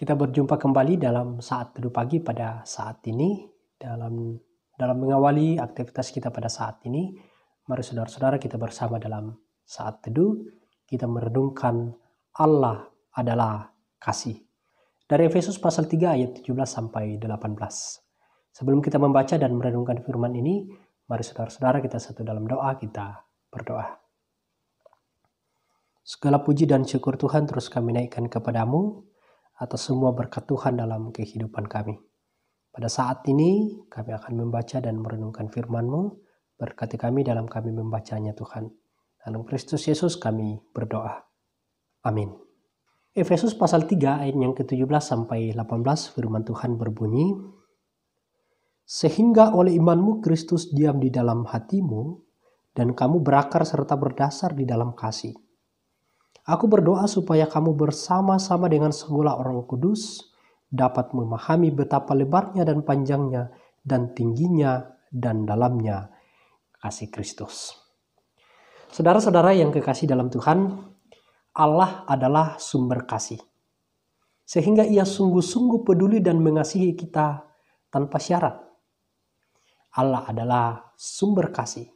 Kita berjumpa kembali dalam saat teduh pagi pada saat ini. Dalam mengawali aktivitas kita pada saat ini, mari saudara-saudara kita bersama dalam saat teduh. Kita merenungkan Allah adalah kasih. Dari Efesus pasal 3 ayat 17 sampai 18. Sebelum kita membaca dan merenungkan firman ini, mari saudara-saudara kita satu dalam doa, kita berdoa. Segala puji dan syukur Tuhan terus kami naikkan kepadamu atas semua berkat Tuhan dalam kehidupan kami. Pada saat ini kami akan membaca dan merenungkan firman-Mu. Berkati kami dalam kami membacanya Tuhan. Dalam Kristus Yesus kami berdoa. Amin. Efesus pasal 3 ayat yang ke-17 sampai 18 firman Tuhan berbunyi, sehingga oleh imanmu Kristus diam di dalam hatimu dan kamu berakar serta berdasar di dalam kasih. Aku berdoa supaya kamu bersama-sama dengan segala orang kudus dapat memahami betapa lebarnya dan panjangnya dan tingginya dan dalamnya kasih Kristus. Saudara-saudara yang kekasih dalam Tuhan, Allah adalah sumber kasih. Sehingga Ia sungguh-sungguh peduli dan mengasihi kita tanpa syarat. Allah adalah sumber kasih.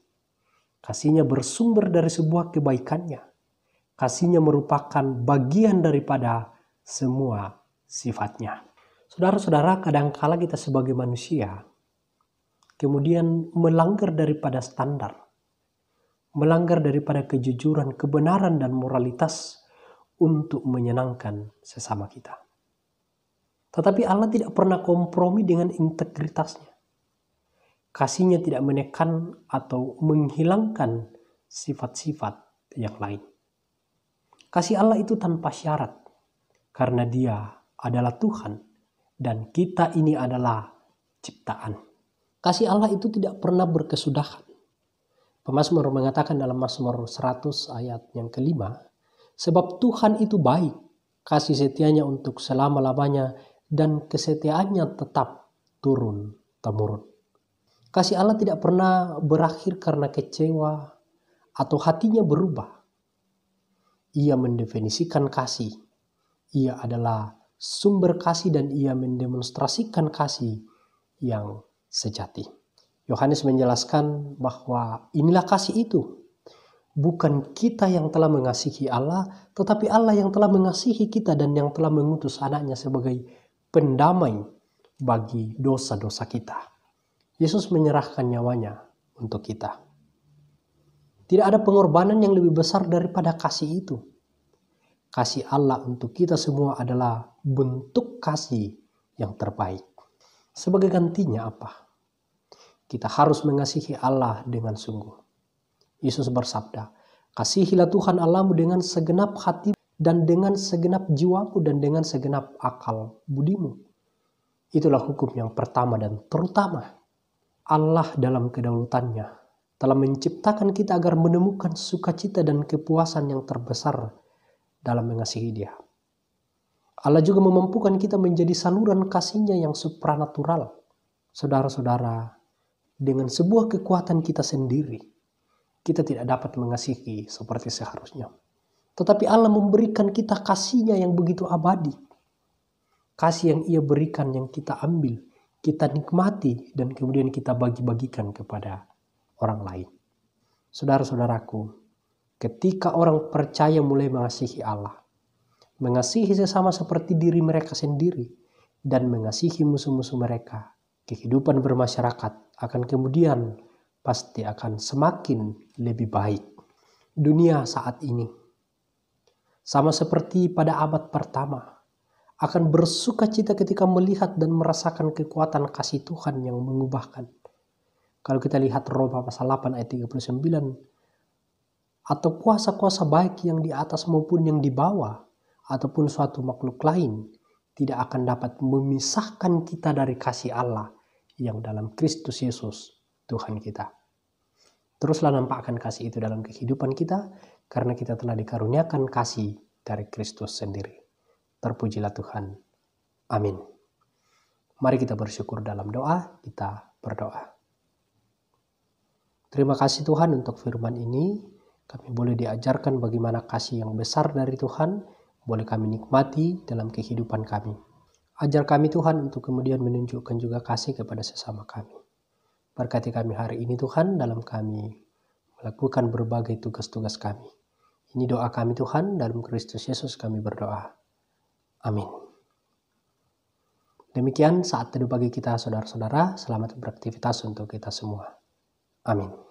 Kasih-Nya bersumber dari sebuah kebaikan-Nya. Kasih-Nya merupakan bagian daripada semua sifat-Nya. Saudara-saudara, kadangkala kita sebagai manusia kemudian melanggar daripada standar, melanggar daripada kejujuran, kebenaran dan moralitas untuk menyenangkan sesama kita. Tetapi Allah tidak pernah kompromi dengan integritasnya. Kasih-Nya tidak menekan atau menghilangkan sifat-sifat yang lain. Kasih Allah itu tanpa syarat, karena Dia adalah Tuhan dan kita ini adalah ciptaan. Kasih Allah itu tidak pernah berkesudahan. Pemazmur mengatakan dalam Mazmur 100 ayat yang kelima, sebab Tuhan itu baik, kasih setianya untuk selama-lamanya dan kesetiaannya tetap turun-temurun. Kasih Allah tidak pernah berakhir karena kecewa atau hatinya berubah. Ia mendefinisikan kasih. Ia adalah sumber kasih dan Ia mendemonstrasikan kasih yang sejati. Yohanes menjelaskan bahwa inilah kasih itu. Bukan kita yang telah mengasihi Allah, tetapi Allah yang telah mengasihi kita dan yang telah mengutus anaknya sebagai pendamai bagi dosa-dosa kita. Yesus menyerahkan nyawanya untuk kita. Tidak ada pengorbanan yang lebih besar daripada kasih itu. Kasih Allah untuk kita semua adalah bentuk kasih yang terbaik. Sebagai gantinya apa? Kita harus mengasihi Allah dengan sungguh. Yesus bersabda, kasihilah Tuhan Allahmu dengan segenap hati dan dengan segenap jiwamu dan dengan segenap akal budimu. Itulah hukum yang pertama dan terutama. Allah dalam kedaulatannya telah menciptakan kita agar menemukan sukacita dan kepuasan yang terbesar dalam mengasihi Dia. Allah juga memampukan kita menjadi saluran kasih-Nya yang supranatural. Saudara-saudara, dengan sebuah kekuatan kita sendiri, kita tidak dapat mengasihi seperti seharusnya. Tetapi Allah memberikan kita kasih-Nya yang begitu abadi. Kasih yang Ia berikan, yang kita ambil, kita nikmati, dan kemudian kita bagi-bagikan kepada orang lain. Saudara-saudaraku, ketika orang percaya mulai mengasihi Allah, mengasihi sesama seperti diri mereka sendiri, dan mengasihi musuh-musuh mereka, kehidupan bermasyarakat akan kemudian pasti akan semakin lebih baik. Dunia saat ini, sama seperti pada abad pertama, akan bersukacita ketika melihat dan merasakan kekuatan kasih Tuhan yang mengubahkan. Kalau kita lihat Roma pasal 8 ayat 39, atau kuasa-kuasa baik yang di atas maupun yang di bawah, ataupun suatu makhluk lain, tidak akan dapat memisahkan kita dari kasih Allah yang dalam Kristus Yesus, Tuhan kita. Teruslah nampakkan kasih itu dalam kehidupan kita, karena kita telah dikaruniakan kasih dari Kristus sendiri. Terpujilah Tuhan. Amin. Mari kita bersyukur dalam doa, kita berdoa. Terima kasih Tuhan untuk firman ini. Kami boleh diajarkan bagaimana kasih yang besar dari Tuhan boleh kami nikmati dalam kehidupan kami. Ajar kami Tuhan untuk kemudian menunjukkan juga kasih kepada sesama kami. Berkati kami hari ini Tuhan dalam kami melakukan berbagai tugas-tugas kami. Ini doa kami Tuhan, dalam Kristus Yesus kami berdoa. Amin. Demikian saat teduh pagi kita saudara-saudara, selamat beraktivitas untuk kita semua. Amin.